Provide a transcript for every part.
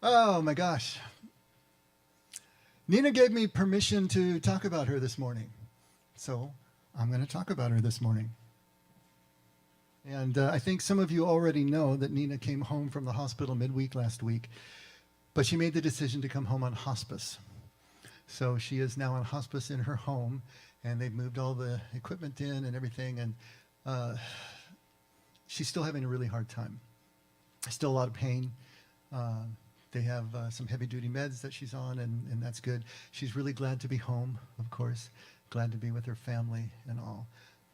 Oh my gosh. Nina gave me permission to talk about her this morning. So I'm going to talk about her this morning. And I think some of you already know that Nina came home from the hospital midweek last week, but she made the decision to come home on hospice. So she is now on hospice in her home, and they've moved all the equipment in and everything, and she's still having a really hard time. Still a lot of pain. They have some heavy-duty meds that she's on, and that's good. She's really glad to be home, of course, glad to be with her family and all.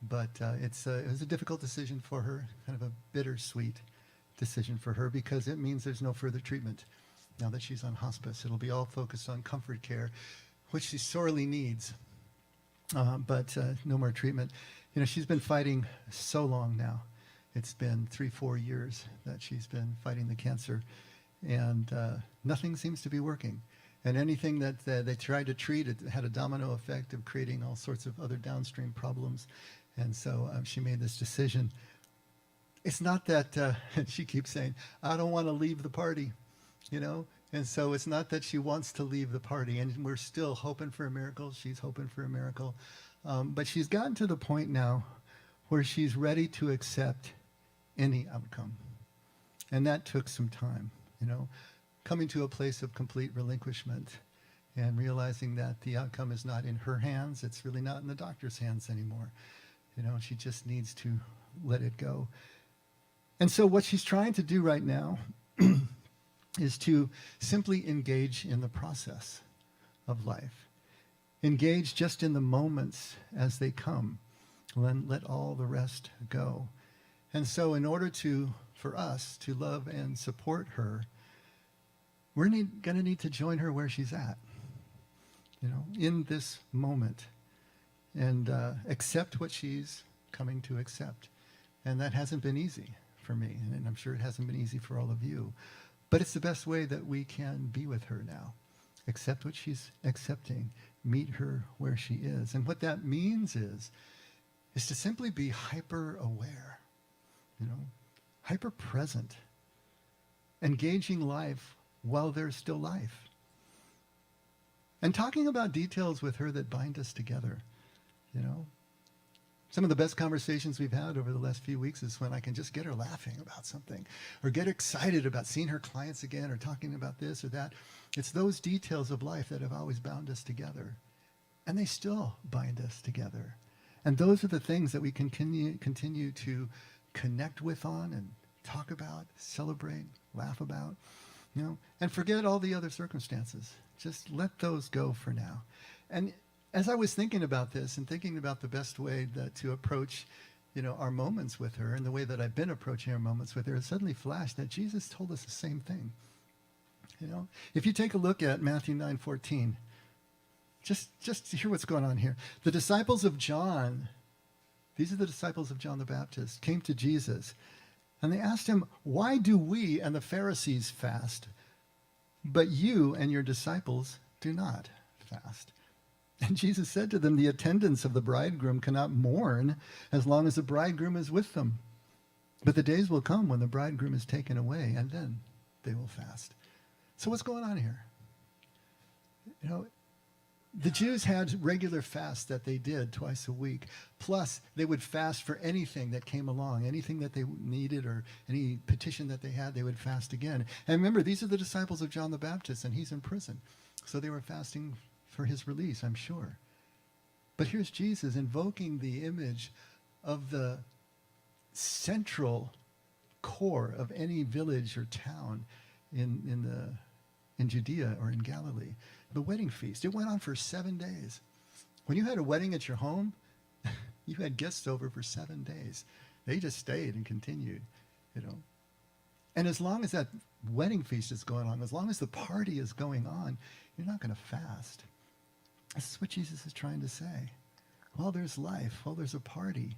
But it was a difficult decision for her, kind of a bittersweet decision for her, because it means there's no further treatment now that she's on hospice. It'll be all focused on comfort care, which she sorely needs, but no more treatment. You know, she's been fighting so long now. It's been 3-4 years that she's been fighting the cancer, and nothing seems to be working. And anything that they tried to treat, it had a domino effect of creating all sorts of other downstream problems. And so she made this decision. It's not that, she keeps saying, I don't want to leave the party, you know? And so it's not that she wants to leave the party, and we're still hoping for a miracle. She's hoping for a miracle. But she's gotten to the point now where she's ready to accept any outcome. And that took some time, you know, coming to a place of complete relinquishment and realizing that the outcome is not in her hands. It's really not in the doctor's hands anymore. You know, she just needs to let it go. And so what she's trying to do right now is to simply engage in the process of life. Engage just in the moments as they come. Let all the rest go. And so in order for us to love and support her, we're going to need to join her where she's at, you know, in this moment, and accept what she's coming to accept. And that hasn't been easy for me, and I'm sure it hasn't been easy for all of you. But it's the best way that we can be with her now. Accept what she's accepting. Meet her where she is. And what that means is to simply be hyper-aware, you know, hyper-present, engaging life while there's still life. And talking about details with her that bind us together, you know. Some of the best conversations we've had over the last few weeks is when I can just get her laughing about something, or get excited about seeing her clients again, or talking about this or that. It's those details of life that have always bound us together, and they still bind us together. And those are the things that we can continue to connect with on and talk about, celebrate, laugh about, you know, and forget all the other circumstances. Just let those go for now. And as I was thinking about this and thinking about the best way to approach, you know, our moments with her, and the way that I've been approaching our moments with her, it suddenly flashed that Jesus told us the same thing. You know, if you take a look at Matthew 9:14, just to hear what's going on here. The disciples of John, these are the disciples of John the Baptist, came to Jesus, and they asked him, "Why do we and the Pharisees fast, but you and your disciples do not fast?" And Jesus said to them, "The attendants of the bridegroom cannot mourn as long as the bridegroom is with them. But the days will come when the bridegroom is taken away, and then they will fast." So what's going on here? You know, the Jews had regular fasts that they did twice a week. Plus, they would fast for anything that came along, anything that they needed, or any petition that they had, they would fast again. And remember, these are the disciples of John the Baptist, and he's in prison. So they were fasting for his release, I'm sure. But here's Jesus invoking the image of the central core of any village or town in Judea or in Galilee, the wedding feast. It went on for 7 days. When you had a wedding at your home, you had guests over for 7 days. They just stayed and continued, you know. And as long as that wedding feast is going on, as long as the party is going on, you're not going to fast. This is what Jesus is trying to say. While there's life, while there's a party,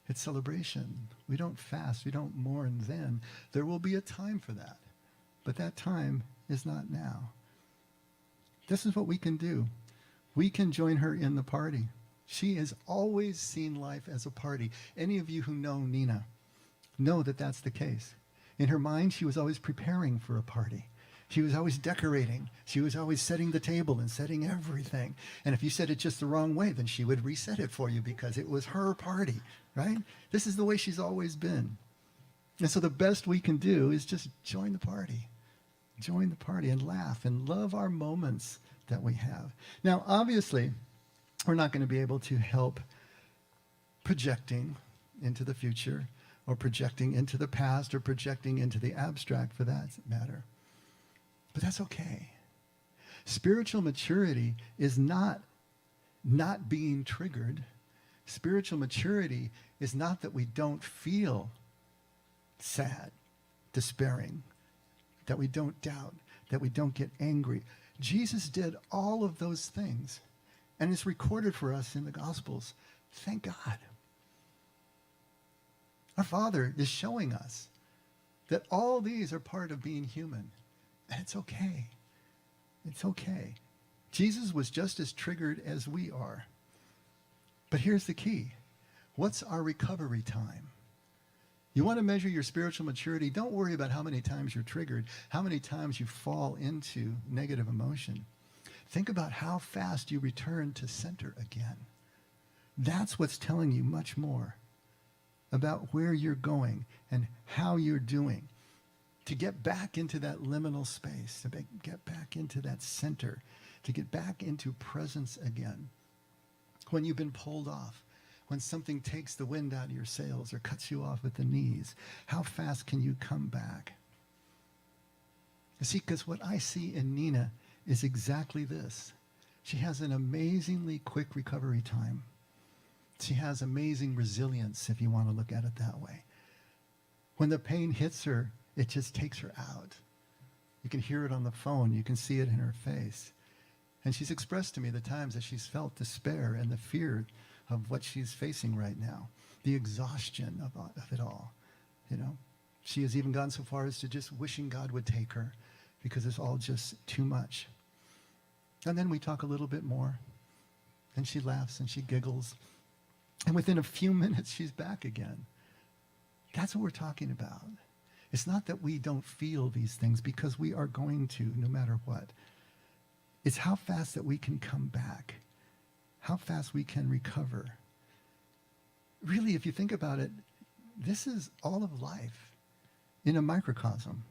it's celebration. We don't fast, we don't mourn then. There will be a time for that. But that time is not now. This is what we can do. We can join her in the party. She has always seen life as a party. Any of you who know Nina know that that's the case. In her mind, she was always preparing for a party. She was always decorating. She was always setting the table and setting everything. And if you said it just the wrong way, then she would reset it for you because it was her party, right? This is the way she's always been. And so the best we can do is just join the party. Join the party and laugh and love our moments that we have. Now, obviously, we're not going to be able to help projecting into the future or projecting into the past or projecting into the abstract for that matter. But that's okay. Spiritual maturity is not being triggered. Spiritual maturity is not that we don't feel sad, despairing, that we don't doubt, that we don't get angry. Jesus did all of those things, and it's recorded for us in the Gospels. Thank God. Our Father is showing us that all these are part of being human, and it's okay. It's okay. Jesus was just as triggered as we are. But here's the key. What's our recovery time? You want to measure your spiritual maturity? Don't worry about how many times you're triggered, how many times you fall into negative emotion. Think about how fast you return to center again. That's what's telling you much more about where you're going and how you're doing. To get back into that liminal space, to get back into that center, to get back into presence again. When you've been pulled off, when something takes the wind out of your sails or cuts you off at the knees, how fast can you come back? You see, because what I see in Nina is exactly this. She has an amazingly quick recovery time. She has amazing resilience, if you want to look at it that way. When the pain hits her, it just takes her out. You can hear it on the phone. You can see it in her face. And she's expressed to me the times that she's felt despair and the fear of what she's facing right now, the exhaustion of it all. You know, she has even gone so far as to just wishing God would take her because it's all just too much. And then we talk a little bit more, and she laughs and she giggles. And within a few minutes, she's back again. That's what we're talking about. It's not that we don't feel these things, because we are going to, no matter what. It's how fast that we can come back, how fast we can recover. Really, if you think about it, this is all of life in a microcosm.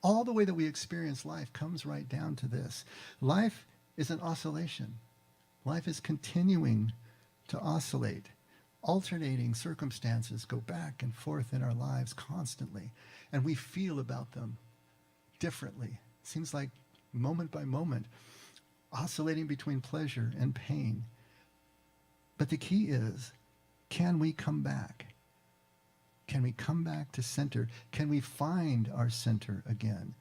All the way that we experience life comes right down to this. Life is an oscillation. Life is continuing to oscillate. Alternating circumstances go back and forth in our lives constantly, and we feel about them differently. It seems like moment by moment, oscillating between pleasure and pain. But the key is, can we come back? Can we come back to center? Can we find our center again?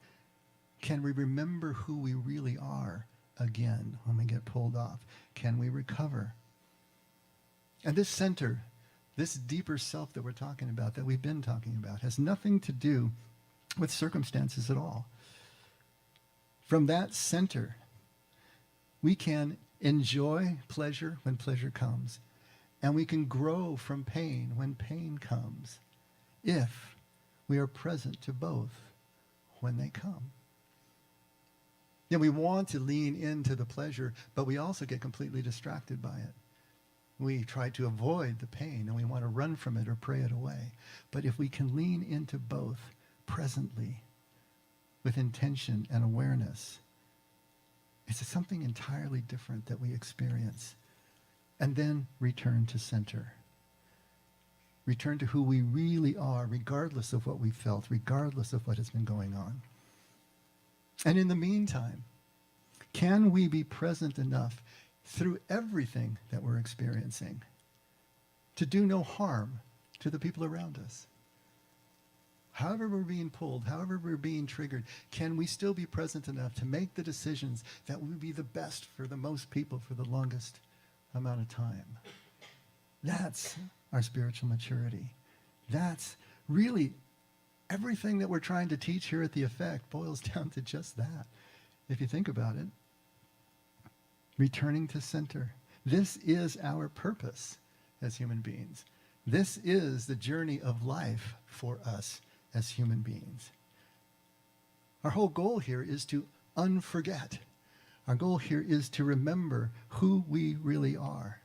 Can we remember who we really are again when we get pulled off? Can we recover? And this center, this deeper self that we're talking about, that we've been talking about, has nothing to do with circumstances at all. From that center, we can enjoy pleasure when pleasure comes, and we can grow from pain when pain comes, if we are present to both when they come. Yeah, we want to lean into the pleasure, but we also get completely distracted by it. We try to avoid the pain, and we want to run from it or pray it away. But if we can lean into both presently, with intention and awareness, it's something entirely different that we experience. And then return to center. Return to who we really are, regardless of what we felt, regardless of what has been going on. And in the meantime, can we be present enough through everything that we're experiencing to do no harm to the people around us? However we're being pulled, however we're being triggered, can we still be present enough to make the decisions that will be the best for the most people for the longest amount of time? That's our spiritual maturity. That's really everything that we're trying to teach here at The Effect boils down to just that, if you think about it. Returning to center. This is our purpose as human beings. This is the journey of life for us as human beings. Our whole goal here is to unforget. Our goal here is to remember who we really are,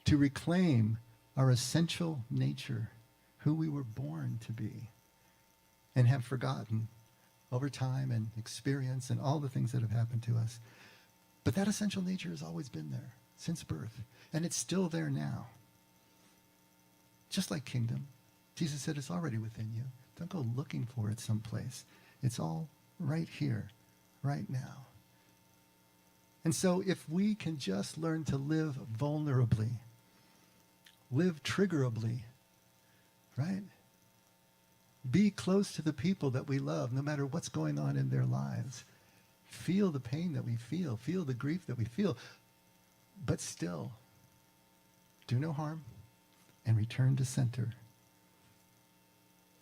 to reclaim our essential nature, who we were born to be, and have forgotten over time and experience and all the things that have happened to us. But that essential nature has always been there since birth, and it's still there now. Just like kingdom, Jesus said it's already within you. Don't go looking for it someplace. It's all right here, right now. And so if we can just learn to live vulnerably, live triggerably, right? Be close to the people that we love, no matter what's going on in their lives. Feel the pain that we feel the grief that we feel, but still do no harm and return to center.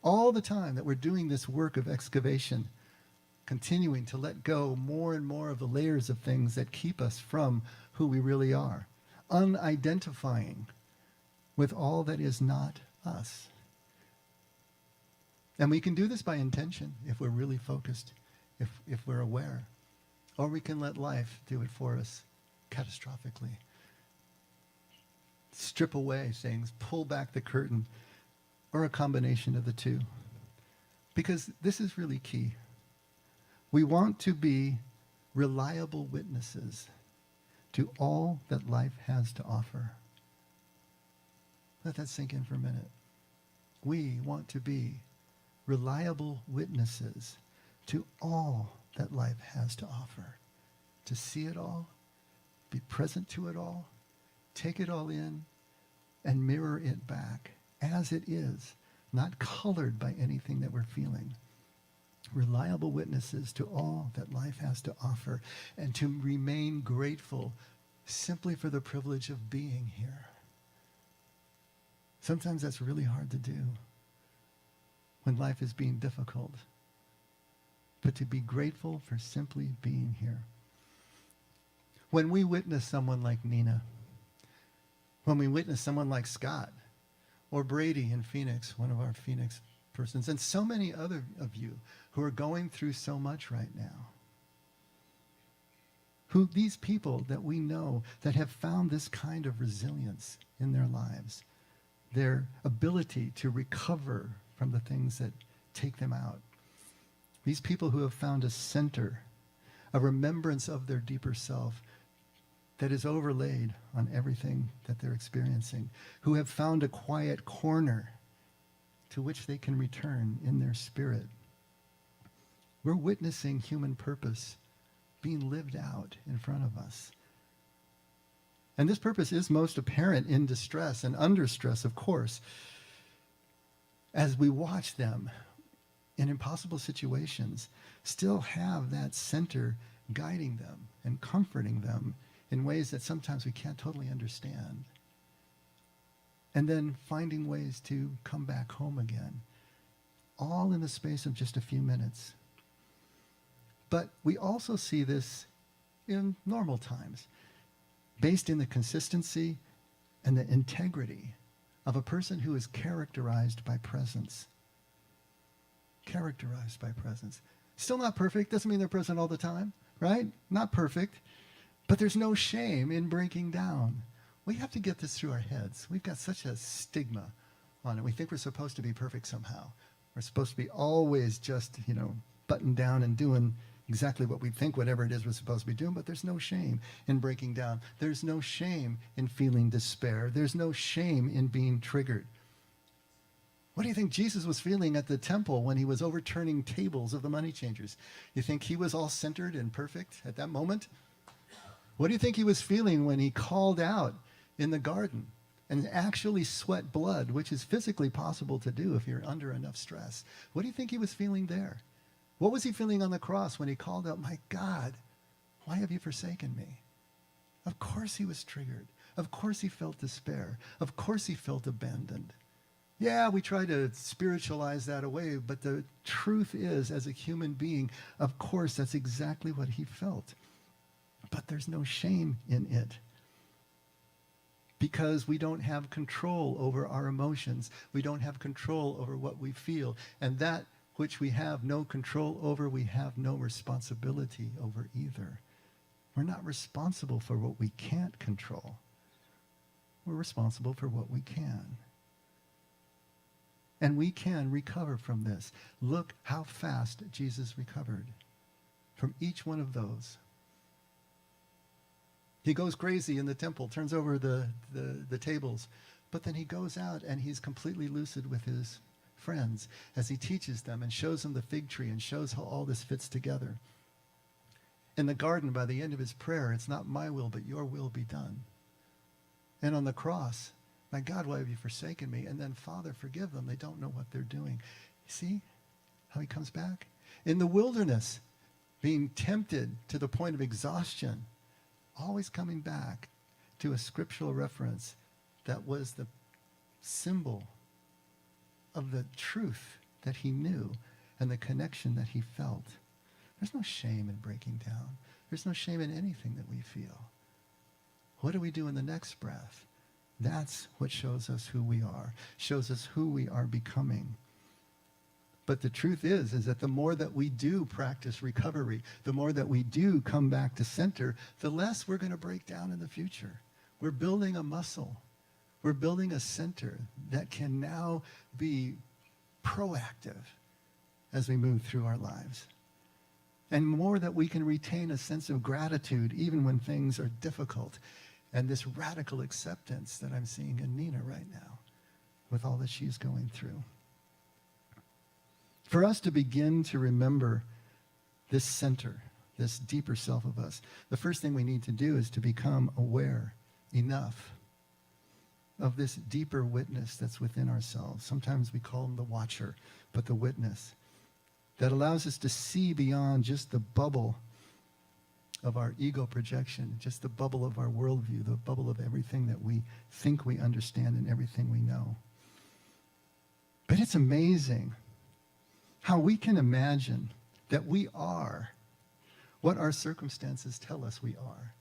All the time that we're doing this work of excavation, continuing to let go more and more of the layers of things that keep us from who we really are, unidentifying with all that is not us. And we can do this by intention if we're really focused, if we're aware. Or we can let life do it for us catastrophically. Strip away things, pull back the curtain, or a combination of the two. Because this is really key. We want to be reliable witnesses to all that life has to offer. Let that sink in for a minute. We want to be reliable witnesses to all that life has to offer. To see it all, be present to it all, take it all in, and mirror it back as it is, not colored by anything that we're feeling. Reliable witnesses to all that life has to offer, and to remain grateful simply for the privilege of being here. Sometimes that's really hard to do when life is being difficult, but to be grateful for simply being here. When we witness someone like Nina, when we witness someone like Scott, or Brady in Phoenix, one of our Phoenix persons, and so many other of you who are going through so much right now, these people that we know that have found this kind of resilience in their lives, their ability to recover from the things that take them out. These people who have found a center, a remembrance of their deeper self that is overlaid on everything that they're experiencing, who have found a quiet corner to which they can return in their spirit. We're witnessing human purpose being lived out in front of us. And this purpose is most apparent in distress and under stress, of course, as we watch them in impossible situations still have that center guiding them and comforting them in ways that sometimes we can't totally understand. And then finding ways to come back home again, all in the space of just a few minutes. But we also see this in normal times, based in the consistency and the integrity of a person who is characterized by presence. Characterized by presence. Still not perfect, doesn't mean they're present all the time, right? Not perfect. But there's no shame in breaking down. We have to get this through our heads. We've got such a stigma on it. We think we're supposed to be perfect somehow. We're supposed to be always just, buttoned down and doing exactly what we think, whatever it is we're supposed to be doing. But there's no shame in breaking down. There's no shame in feeling despair. There's no shame in being triggered. What do you think Jesus was feeling at the temple when he was overturning tables of the money changers? You think he was all centered and perfect at that moment? What do you think he was feeling when he called out in the garden and actually sweat blood, which is physically possible to do if you're under enough stress? What do you think he was feeling there? What was he feeling on the cross when he called out, "My God, why have you forsaken me?" Of course he was triggered. Of course he felt despair. Of course he felt abandoned. Yeah, we try to spiritualize that away, but the truth is, as a human being, of course that's exactly what he felt. But there's no shame in it, because we don't have control over our emotions. We don't have control over what we feel. And that which we have no control over, we have no responsibility over either. We're not responsible for what we can't control. We're responsible for what we can. And we can recover from this. Look how fast Jesus recovered from each one of those. He goes crazy in the temple, turns over the tables, but then he goes out and he's completely lucid with his friends as he teaches them and shows them the fig tree and shows how all this fits together. In the garden, by the end of his prayer, it's not my will, but your will be done. And on the cross, my God, why have you forsaken me? And then, Father, forgive them. They don't know what they're doing. You see how he comes back? In the wilderness, being tempted to the point of exhaustion, always coming back to a scriptural reference that was the symbol of the truth that he knew and the connection that he felt. There's no shame in breaking down. There's no shame in anything that we feel. What do we do in the next breath? That's what shows us who we are, shows us who we are becoming. But the truth is that the more that we do practice recovery, the more that we do come back to center, the less we're going to break down in the future. We're building a muscle. We're building a center that can now be proactive as we move through our lives. And more that we can retain a sense of gratitude even when things are difficult. And this radical acceptance that I'm seeing in Nina right now with all that she's going through. For us to begin to remember this center, this deeper self of us, the first thing we need to do is to become aware enough of this deeper witness that's within ourselves. Sometimes we call him the watcher, but the witness that allows us to see beyond just the bubble of our ego projection, just the bubble of our worldview, the bubble of everything that we think we understand and everything we know. But it's amazing how we can imagine that we are what our circumstances tell us we are,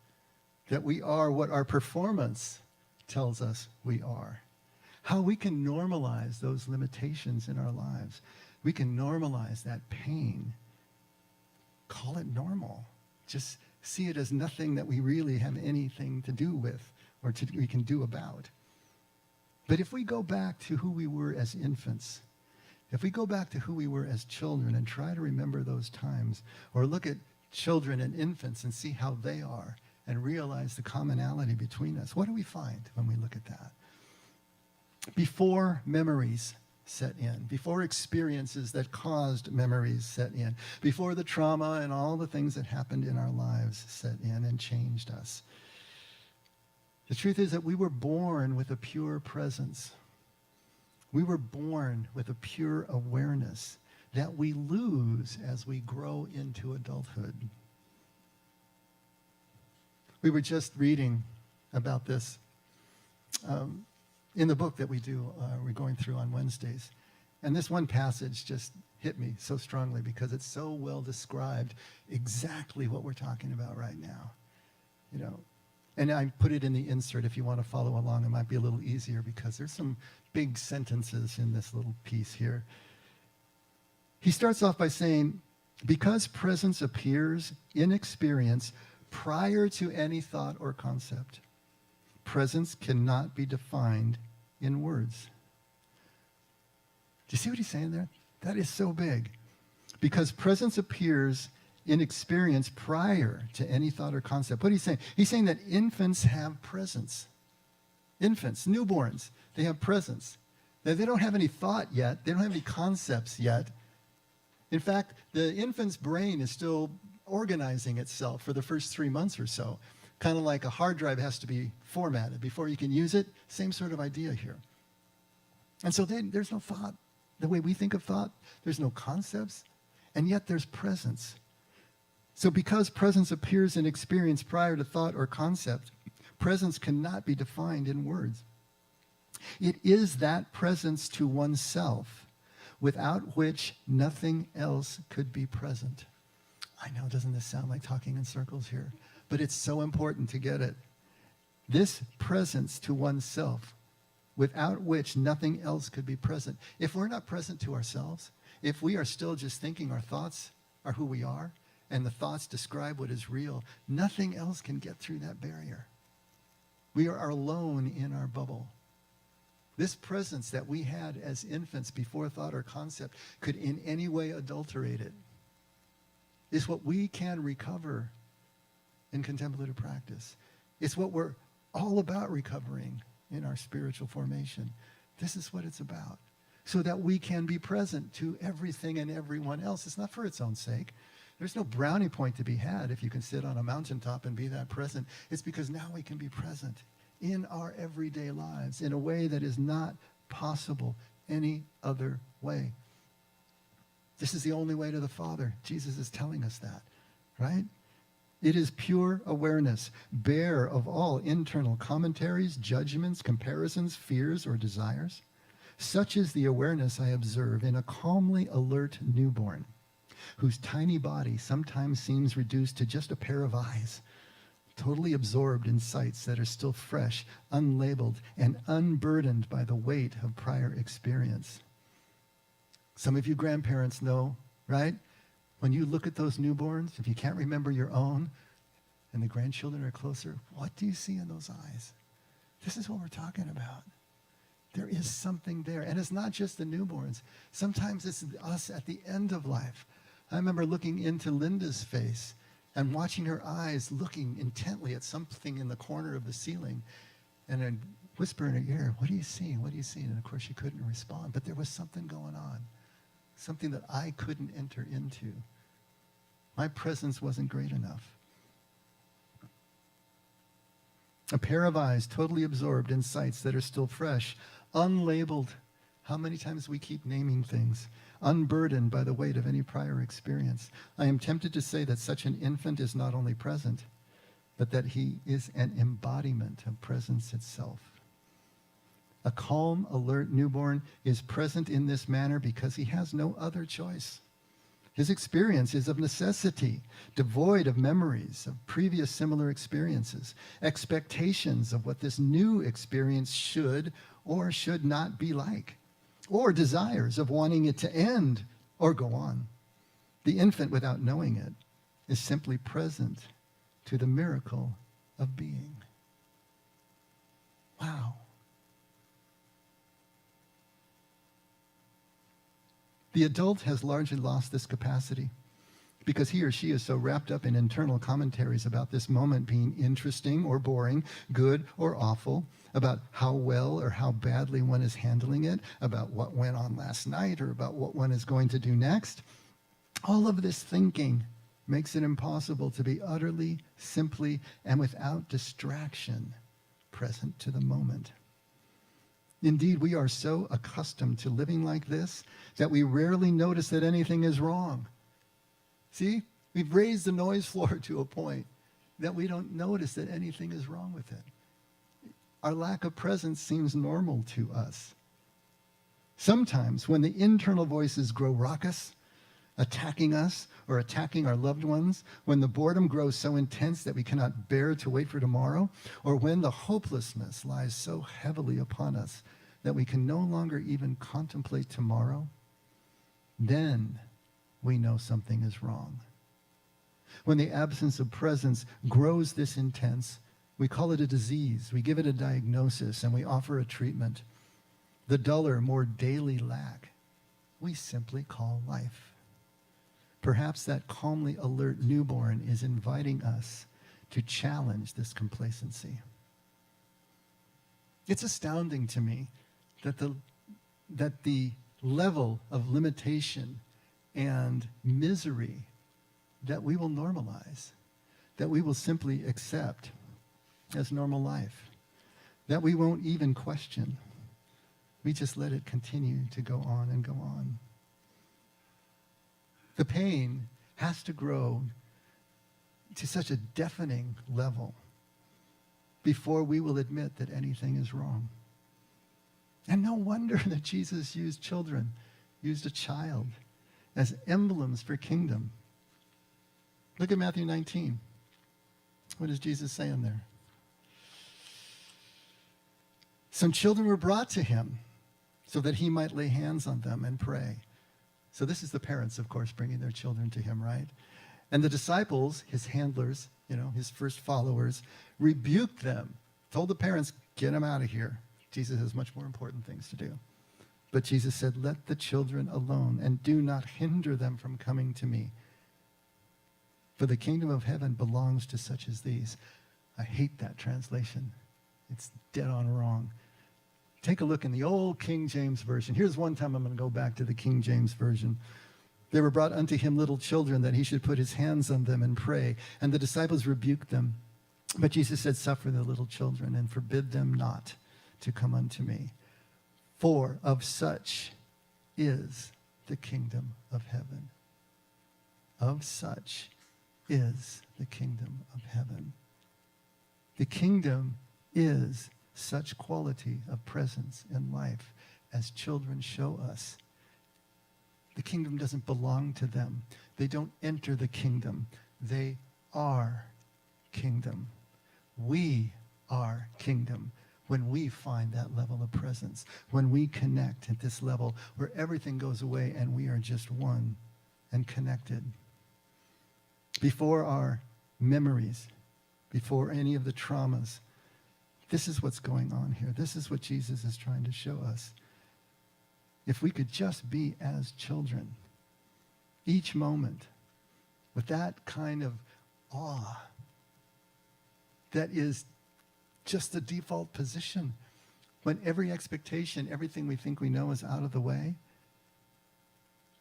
that we are what our performance tells us we are, how we can normalize those limitations in our lives. We can normalize that pain, call it normal, just see it as nothing that we really have anything to do with or we can do about. But if we go back to who we were as infants, if we go back to who we were as children and try to remember those times, or look at children and infants and see how they are and realize the commonality between us, what do we find when we look at that? Before memories set in, before experiences that caused memories set in, before the trauma and all the things that happened in our lives set in and changed us. The truth is that we were born with a pure presence. We were born with a pure awareness that we lose as we grow into adulthood. We were just reading about this in the book that we're going through on Wednesdays. And this one passage just hit me so strongly because it's so well described exactly what we're talking about right now. You know, and I put it in the insert if you want to follow along. It might be a little easier because there's some big sentences in this little piece here. He starts off by saying, because presence appears in experience prior to any thought or concept, presence cannot be defined in words. Do you see what he's saying there? That is so big. Because presence appears in experience prior to any thought or concept. What he's saying? He's saying that infants have presence. Infants, newborns, they have presence. They don't have any thought yet. They don't have any concepts yet. In fact, the infant's brain is still organizing itself for the first 3 months or so. Kind of like a hard drive has to be formatted before you can use it. Same sort of idea here. And so there's no thought. The way we think of thought, there's no concepts, and yet there's presence. So because presence appears in experience prior to thought or concept, presence cannot be defined in words. It is that presence to oneself without which nothing else could be present. I know, doesn't this sound like talking in circles here? But it's so important to get it. This presence to oneself, without which nothing else could be present. If we're not present to ourselves, If we are still just thinking our thoughts are who we are, and the thoughts describe what is real, nothing else can get through that barrier. We are alone in our bubble. This presence that we had as infants before thought or concept could in any way adulterate it. It's what we can recover in contemplative practice. It's what we're all about recovering in our spiritual formation. This is what it's about. So that we can be present to everything and everyone else. It's not for its own sake. There's no brownie point to be had if you can sit on a mountaintop and be that present. It's because now we can be present in our everyday lives in a way that is not possible any other way. This is the only way to the Father. Jesus is telling us that, right? It is pure awareness, bare of all internal commentaries, judgments, comparisons, fears, or desires. Such is the awareness I observe in a calmly alert newborn, whose tiny body sometimes seems reduced to just a pair of eyes, totally absorbed in sights that are still fresh, unlabeled, and unburdened by the weight of prior experience. Some of you grandparents know, right? When you look at those newborns, if you can't remember your own, and the grandchildren are closer, what do you see in those eyes? This is what we're talking about. There is something there. And it's not just the newborns. Sometimes it's us at the end of life. I remember looking into Linda's face and watching her eyes looking intently at something in the corner of the ceiling, and I'd whisper in her ear, "What are you seeing? What are you seeing?" And of course she couldn't respond, but there was something going on, something that I couldn't enter into. My presence wasn't great enough. A pair of eyes totally absorbed in sights that are still fresh, unlabeled. How many times we keep naming things? Unburdened by the weight of any prior experience. I am tempted to say that such an infant is not only present, but that he is an embodiment of presence itself. A calm, alert newborn is present in this manner because he has no other choice. His experience is of necessity, devoid of memories of previous similar experiences, expectations of what this new experience should or should not be like, or desires of wanting it to end or go on. The infant, without knowing it, is simply present to the miracle of being. Wow. The adult has largely lost this capacity because he or she is so wrapped up in internal commentaries about this moment being interesting or boring, good or awful, about how well or how badly one is handling it, about what went on last night or about what one is going to do next. All of this thinking makes it impossible to be utterly, simply, and without distraction present to the moment. Indeed, we are so accustomed to living like this that we rarely notice that anything is wrong. See, we've raised the noise floor to a point that we don't notice that anything is wrong with it. Our lack of presence seems normal to us. Sometimes when the internal voices grow raucous, attacking us or attacking our loved ones, when the boredom grows so intense that we cannot bear to wait for tomorrow, or when the hopelessness lies so heavily upon us that we can no longer even contemplate tomorrow, then we know something is wrong. When the absence of presence grows this intense, we call it a disease, we give it a diagnosis, and we offer a treatment. The duller, more daily lack, we simply call life. Perhaps that calmly alert newborn is inviting us to challenge this complacency. It's astounding to me that the level of limitation and misery that we will normalize, that we will simply accept as normal life, that we won't even question. We just let it continue to go on and go on. The pain has to grow to such a deafening level before we will admit that anything is wrong. And no wonder that Jesus used children, used a child as emblems for kingdom. Look at Matthew 19. What does Jesus say in there? Some children were brought to him so that he might lay hands on them and pray. So this is the parents, of course, bringing their children to him, right? And the disciples, his handlers, his first followers, rebuked them, told the parents, get them out of here. Jesus has much more important things to do. But Jesus said, let the children alone and do not hinder them from coming to me. For the kingdom of heaven belongs to such as these. I hate that translation. It's dead on wrong. Take a look in the old King James Version. Here's one time I'm going to go back to the King James Version. They were brought unto him little children, that he should put his hands on them and pray. And the disciples rebuked them. But Jesus said, suffer the little children and forbid them not to come unto me. For of such is the kingdom of heaven. Of such is the kingdom of heaven. The kingdom is such quality of presence in life as children show us. The kingdom doesn't belong to them. They don't enter the kingdom. They are kingdom. We are kingdom when we find that level of presence, when we connect at this level where everything goes away and we are just one and connected. Before our memories, before any of the traumas, this is what's going on here. This is what Jesus is trying to show us. If we could just be as children, each moment, with that kind of awe that is just the default position, when every expectation, everything we think we know is out of the way,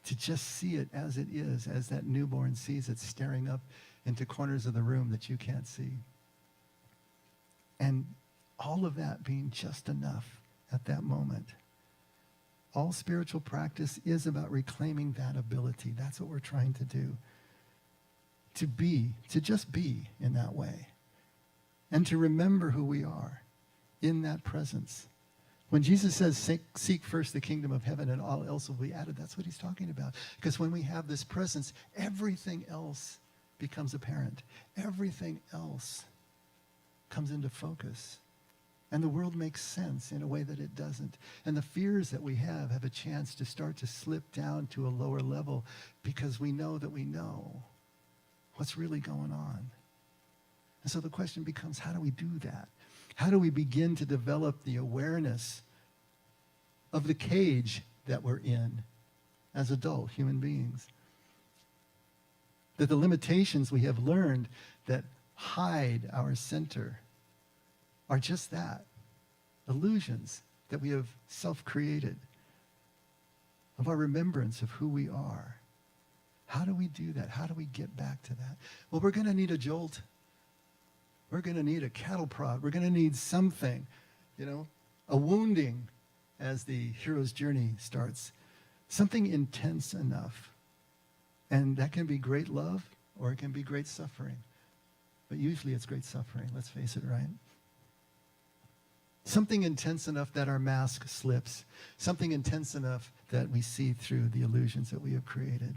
to just see it as it is, as that newborn sees it staring up into corners of the room that you can't see. And all of that being just enough at that moment. All spiritual practice is about reclaiming that ability. That's what we're trying to do. To just be in that way. And to remember who we are in that presence. When Jesus says, seek first the kingdom of heaven and all else will be added, that's what he's talking about. Because when we have this presence, everything else becomes apparent. Everything else comes into focus. And the world makes sense in a way that it doesn't. And the fears that we have a chance to start to slip down to a lower level because we know that we know what's really going on. And so the question becomes, how do we do that? How do we begin to develop the awareness of the cage that we're in as adult human beings? That the limitations we have learned that hide our center are just that, illusions that we have self-created of our remembrance of who we are. How do we do that? How do we get back to that? Well, we're going to need a jolt. We're going to need a cattle prod. We're going to need something, a wounding as the hero's journey starts. Something intense enough. And that can be great love or it can be great suffering. But usually it's great suffering, let's face it, right? Something intense enough that our mask slips. Something intense enough that we see through the illusions that we have created.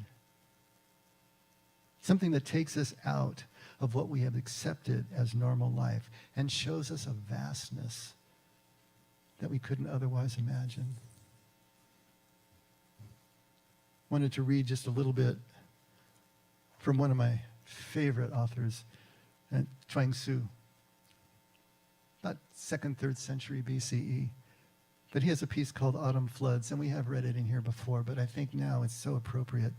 Something that takes us out of what we have accepted as normal life and shows us a vastness that we couldn't otherwise imagine. Wanted to read just a little bit from one of my favorite authors, Chuang Tzu, about 2nd, 3rd century BCE. But he has a piece called Autumn Floods, and we have read it in here before, but I think now it's so appropriate.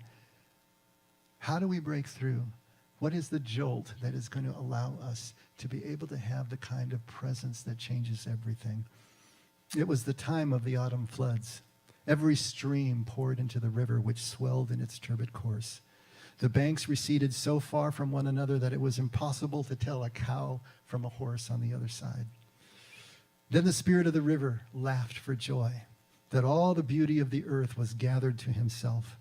How do we break through? What is the jolt that is going to allow us to be able to have the kind of presence that changes everything? It was the time of the autumn floods. Every stream poured into the river, which swelled in its turbid course. The banks receded so far from one another that it was impossible to tell a cow from a horse on the other side. Then the spirit of the river laughed for joy, that all the beauty of the earth was gathered to himself.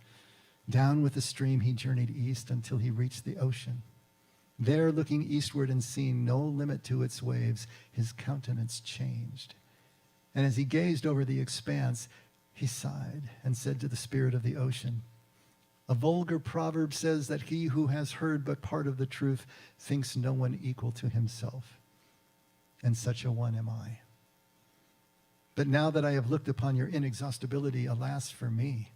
Down with the stream he journeyed east until he reached the ocean. There, looking eastward and seeing no limit to its waves, his countenance changed. And as he gazed over the expanse, he sighed and said to the spirit of the ocean, a vulgar proverb says that he who has heard but part of the truth thinks no one equal to himself. And such a one am I. But now that I have looked upon your inexhaustibility, alas for me,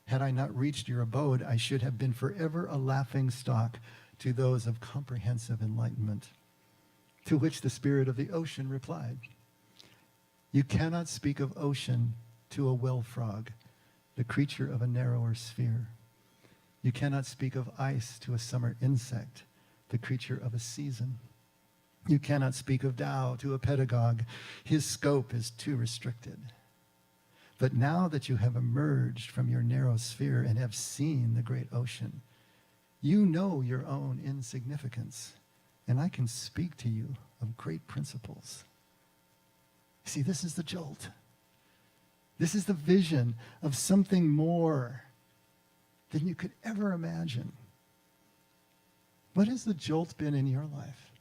Had I not reached your abode, I should have been forever a laughing stock to those of comprehensive enlightenment. To which the spirit of the ocean replied, you cannot speak of ocean to a well frog, the creature of a narrower sphere. You cannot speak of ice to a summer insect, the creature of a season. You cannot speak of Tao to a pedagogue. His scope is too restricted. But now that you have emerged from your narrow sphere and have seen the great ocean, you know your own insignificance, and I can speak to you of great principles. See, this is the jolt. This is the vision of something more than you could ever imagine. What has the jolt been in your life?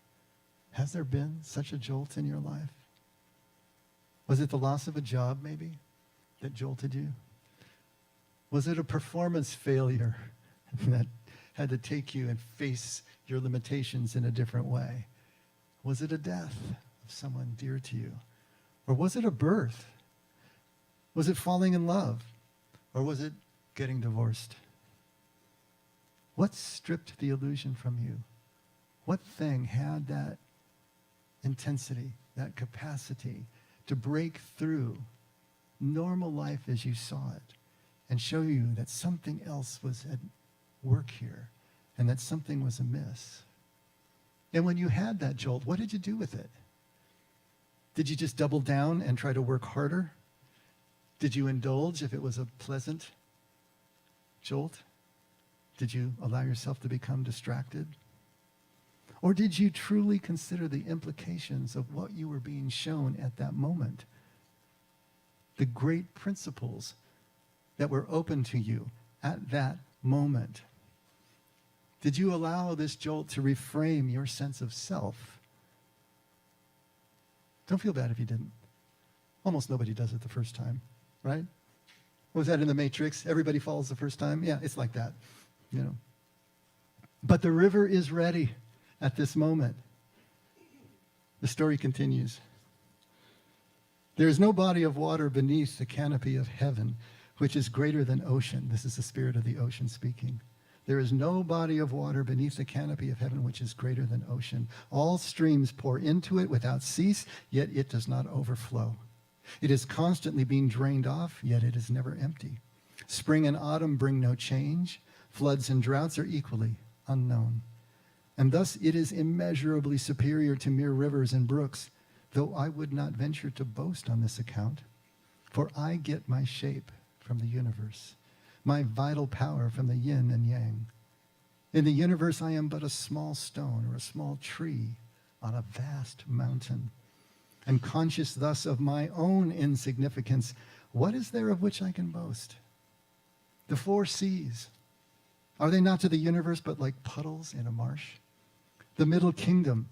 Has there been such a jolt in your life? Was it the loss of a job, maybe, that jolted you? Was it a performance failure that had to take you and face your limitations in a different way? Was it a death of someone dear to you? Or was it a birth? Was it falling in love? Or was it getting divorced? What stripped the illusion from you? What thing had that intensity, that capacity to break through normal life as you saw it and show you that something else was at work here and that something was amiss? And when you had that jolt, what did you do with it? Did you just double down and try to work harder? Did you indulge if it was a pleasant jolt? Did you allow yourself to become distracted? Or did you truly consider the implications of what you were being shown at that moment? The great principles that were open to you at that moment. Did you allow this jolt to reframe your sense of self? Don't feel bad if you didn't. Almost nobody does it the first time, right? What was that in the Matrix? Everybody falls the first time? Yeah, it's like that, you know. But the river is ready at this moment. The story continues. There is no body of water beneath the canopy of heaven, which is greater than ocean. This is the spirit of the ocean speaking. There is no body of water beneath the canopy of heaven which is greater than ocean. All streams pour into it without cease, yet it does not overflow. It is constantly being drained off, yet it is never empty. Spring and autumn bring no change. Floods and droughts are equally unknown. And thus it is immeasurably superior to mere rivers and brooks, though I would not venture to boast on this account. For I get my shape from the universe, my vital power from the yin and yang. In the universe, I am but a small stone or a small tree on a vast mountain. And conscious thus of my own insignificance, what is there of which I can boast? The four seas, are they not to the universe but like puddles in a marsh? The middle kingdom,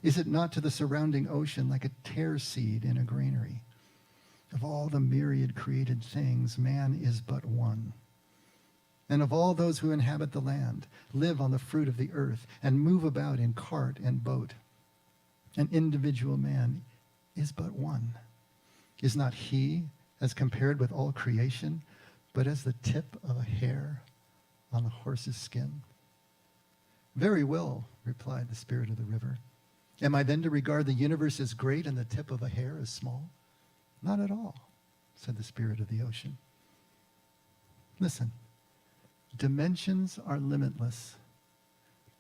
is it not to the surrounding ocean like a tare seed in a granary? Of all the myriad created things, man is but one. And of all those who inhabit the land, live on the fruit of the earth, and move about in cart and boat, an individual man is but one. Is not he, as compared with all creation, but as the tip of a hair on a horse's skin? Very well, replied the spirit of the river. Am I then to regard the universe as great and the tip of a hair as small? Not at all, said the spirit of the ocean. Listen, dimensions are limitless.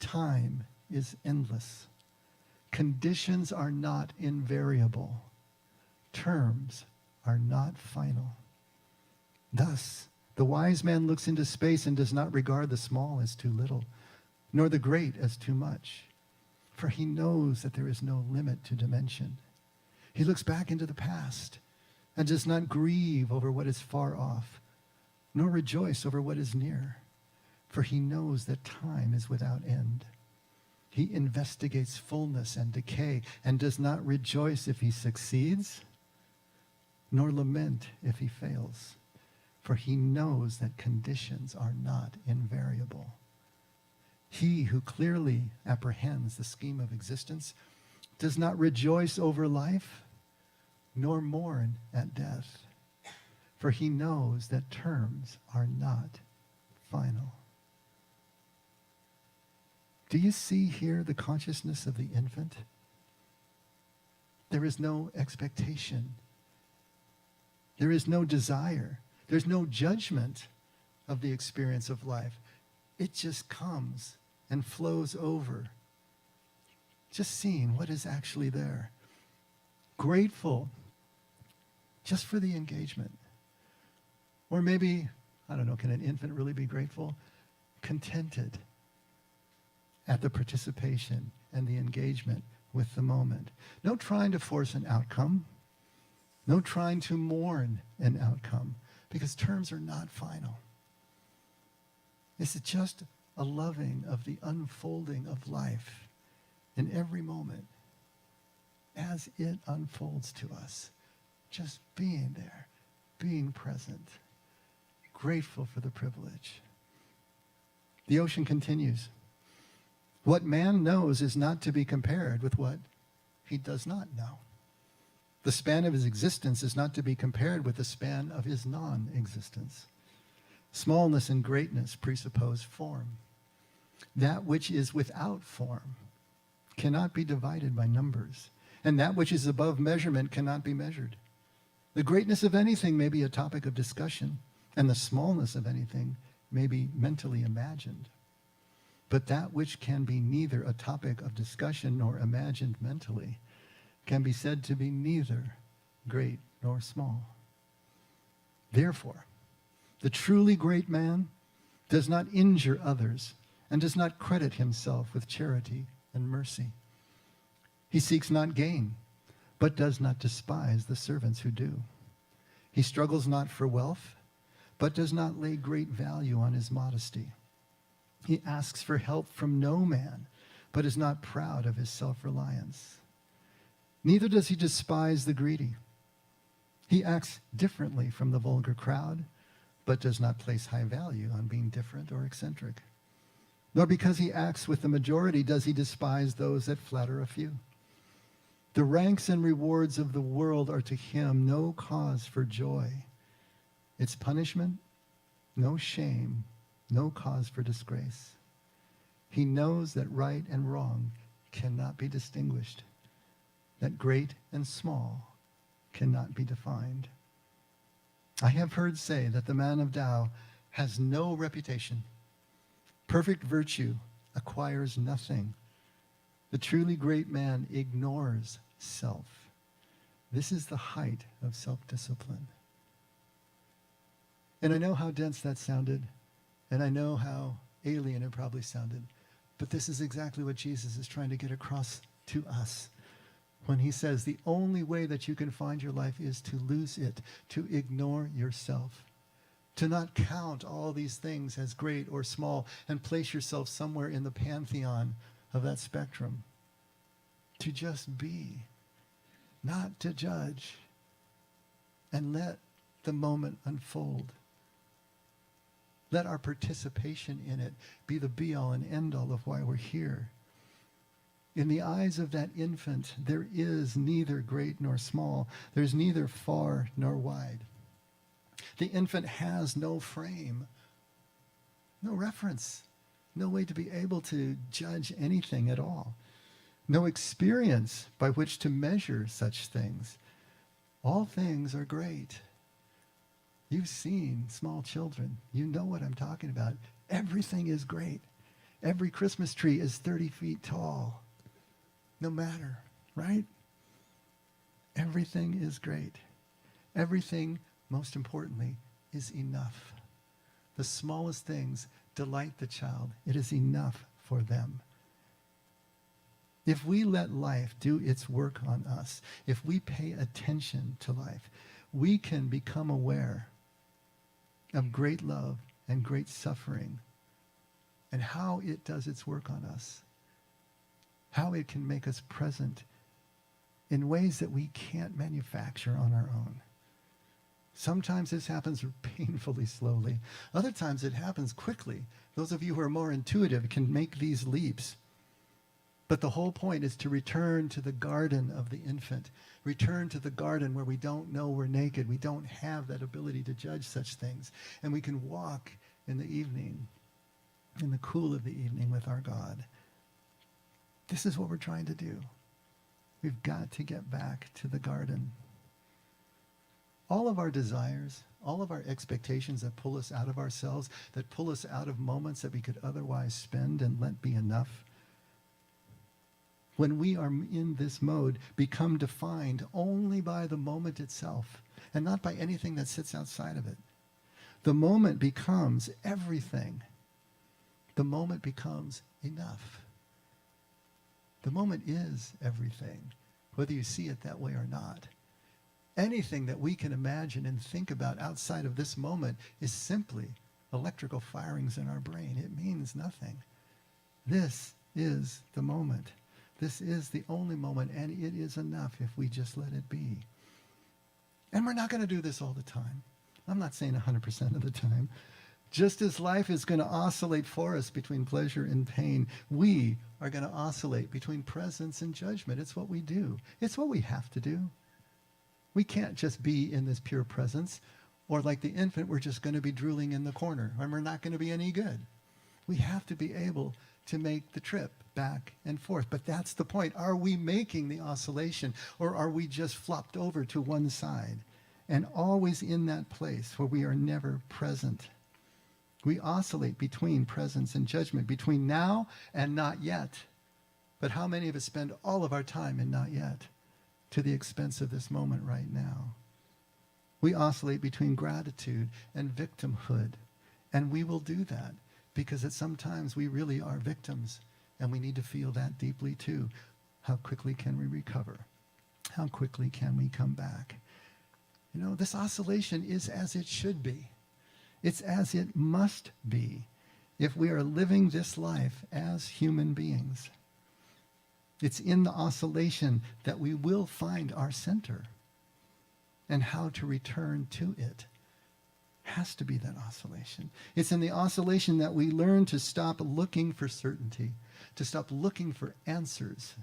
Time is endless. Conditions are not invariable. Terms are not final. Thus, the wise man looks into space and does not regard the small as too little, nor the great as too much, for he knows that there is no limit to dimension. He looks back into the past and does not grieve over what is far off, nor rejoice over what is near, for he knows that time is without end. He investigates fullness and decay and does not rejoice if he succeeds, nor lament if he fails, for he knows that conditions are not invariable. He who clearly apprehends the scheme of existence does not rejoice over life, nor mourn at death, for he knows that terms are not final. Do you see here the consciousness of the infant? There is no expectation. There is no desire. There's no judgment of the experience of life. It just comes and flows over. Just seeing what is actually there. Grateful just for the engagement. Or maybe, I don't know, can an infant really be grateful? Contented at the participation and the engagement with the moment. No trying to force an outcome. No trying to mourn an outcome, because terms are not final. This is just a loving of the unfolding of life in every moment as it unfolds to us. Just being there, being present, grateful for the privilege. The ocean continues. What man knows is not to be compared with what he does not know. The span of his existence is not to be compared with the span of his non-existence. Smallness and greatness presuppose form. That which is without form cannot be divided by numbers, and that which is above measurement cannot be measured. The greatness of anything may be a topic of discussion, and the smallness of anything may be mentally imagined. But that which can be neither a topic of discussion nor imagined mentally can be said to be neither great nor small. Therefore, the truly great man does not injure others and does not credit himself with charity and mercy. He seeks not gain, but does not despise the servants who do. He struggles not for wealth, but does not lay great value on his modesty. He asks for help from no man, but is not proud of his self-reliance. Neither does he despise the greedy. He acts differently from the vulgar crowd, but does not place high value on being different or eccentric. Nor because he acts with the majority does he despise those that flatter a few. The ranks and rewards of the world are to him no cause for joy. Its punishment, no shame, no cause for disgrace. He knows that right and wrong cannot be distinguished, that great and small cannot be defined. I have heard say that the man of Tao has no reputation. Perfect virtue acquires nothing. The truly great man ignores self. This is the height of self-discipline. And I know how dense that sounded, and I know how alien it probably sounded, but this is exactly what Jesus is trying to get across to us when he says the only way that you can find your life is to lose it, to ignore yourself, to not count all these things as great or small and place yourself somewhere in the pantheon of that spectrum, to just be, not to judge, and let the moment unfold. Let our participation in it be the be-all and end-all of why we're here. In the eyes of that infant, there is neither great nor small. There's neither far nor wide. The infant has no frame, no reference, no way to be able to judge anything at all, no experience by which to measure such things. All things are great. You've seen small children. You know what I'm talking about. Everything is great. Every Christmas tree is 30 feet tall. No matter, right? Everything is great. Everything, most importantly, is enough. The smallest things delight the child. It is enough for them. If we let life do its work on us, if we pay attention to life, we can become aware of great love and great suffering and how it does its work on us, how it can make us present in ways that we can't manufacture on our own. Sometimes this happens painfully slowly. Other times it happens quickly. Those of you who are more intuitive can make these leaps. But the whole point is to return to the garden of the infant. Return to the garden where we don't know we're naked. We don't have that ability to judge such things. And we can walk in the evening, in the cool of the evening with our God. This is what we're trying to do. We've got to get back to the garden. All of our desires, all of our expectations that pull us out of ourselves, that pull us out of moments that we could otherwise spend and let be enough, when we are in this mode, become defined only by the moment itself and not by anything that sits outside of it. The moment becomes everything. The moment becomes enough. The moment is everything, whether you see it that way or not. Anything that we can imagine and think about outside of this moment is simply electrical firings in our brain. It means nothing. This is the moment. This is the only moment, and it is enough if we just let it be. And we're not going to do this all the time. I'm not saying 100% of the time. Just as life is going to oscillate for us between pleasure and pain, we are going to oscillate between presence and judgment. It's what we do. It's what we have to do. We can't just be in this pure presence, or like the infant, we're just going to be drooling in the corner, and we're not going to be any good. We have to be able to make the trip back and forth. But that's the point. Are we making the oscillation, or are we just flopped over to one side and always in that place where we are never present? We oscillate between presence and judgment, between now and not yet. But how many of us spend all of our time in not yet to the expense of this moment right now? We oscillate between gratitude and victimhood, and we will do that because sometimes we really are victims, and we need to feel that deeply too. How quickly can we recover? How quickly can we come back? You know, this oscillation is as it should be. It's as it must be if we are living this life as human beings. It's in the oscillation that we will find our center, and how to return to it has to be that oscillation. It's in the oscillation that we learn to stop looking for certainty, to stop looking for answers,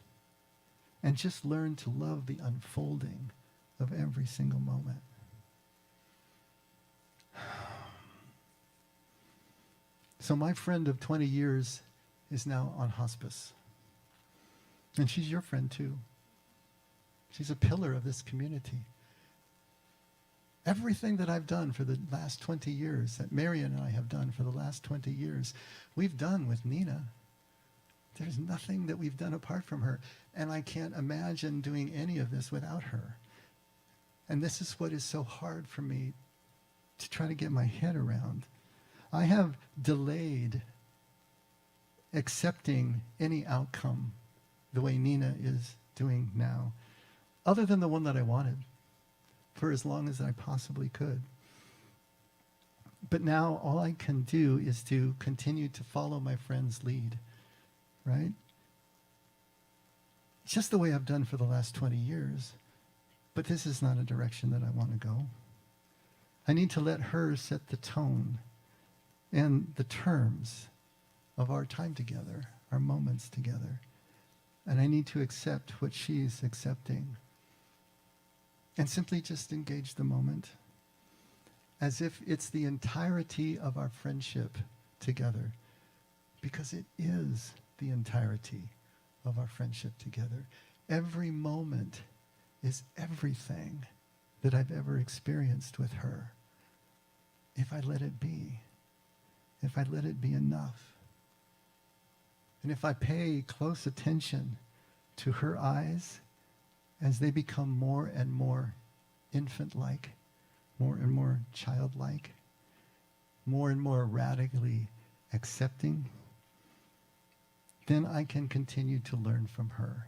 and just learn to love the unfolding of every single moment. So my friend of 20 years is now on hospice. And she's your friend too. She's a pillar of this community. Everything that I've done for the last 20 years, that Marion and I have done for the last 20 years, we've done with Nina. There's nothing that we've done apart from her. And I can't imagine doing any of this without her. And this is what is so hard for me to try to get my head around. I have delayed accepting any outcome the way Nina is doing now, other than the one that I wanted, for as long as I possibly could. But now all I can do is to continue to follow my friend's lead, right? It's just the way I've done for the last 20 years. But this is not a direction that I want to go. I need to let her set the tone and the terms of our time together, our moments together. And I need to accept what she's accepting. And simply just engage the moment as if it's the entirety of our friendship together, because it is the entirety of our friendship together. Every moment is everything that I've ever experienced with her. If I let it be, if I let it be enough, and if I pay close attention to her eyes as they become more and more infant-like, more and more childlike, more and more radically accepting, then I can continue to learn from her,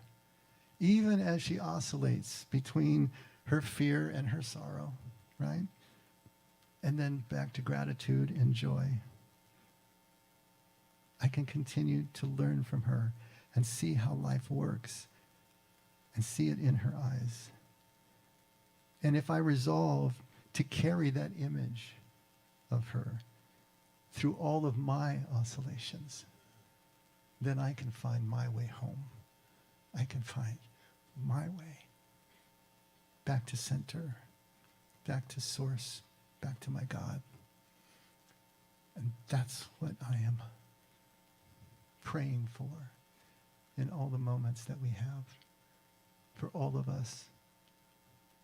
even as she oscillates between her fear and her sorrow, right? And then back to gratitude and joy. I can continue to learn from her and see how life works and see it in her eyes. And if I resolve to carry that image of her through all of my oscillations, then I can find my way home. I can find my way back to center, back to source, back to my God. And that's what I am praying for in all the moments that we have, for all of us,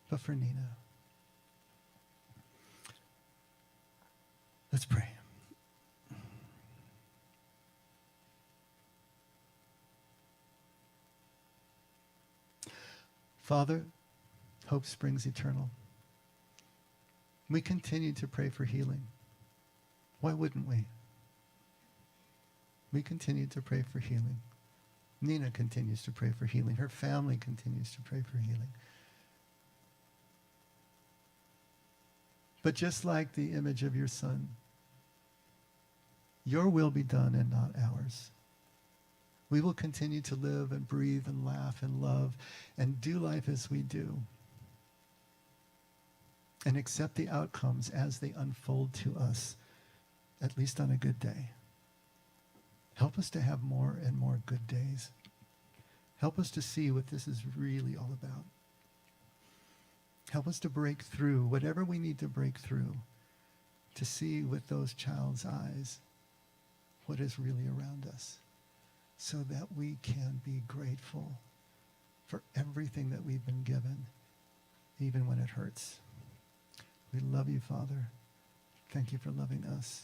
but for Nina. Let's pray. Father, hope springs eternal. We continue to pray for healing. Why wouldn't we? We continue to pray for healing. Nina continues to pray for healing. Her family continues to pray for healing. But just like the image of your son, your will be done and not ours. We will continue to live and breathe and laugh and love and do life as we do, and accept the outcomes as they unfold to us, at least on a good day. Help us to have more and more good days. Help us to see what this is really all about. Help us to break through whatever we need to break through to see with those child's eyes what is really around us, so that we can be grateful for everything that we've been given, even when it hurts. We love you, Father. Thank you for loving us.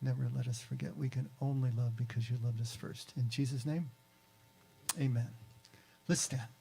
Never let us forget we can only love because you loved us first. In Jesus' name, amen. Let's stand.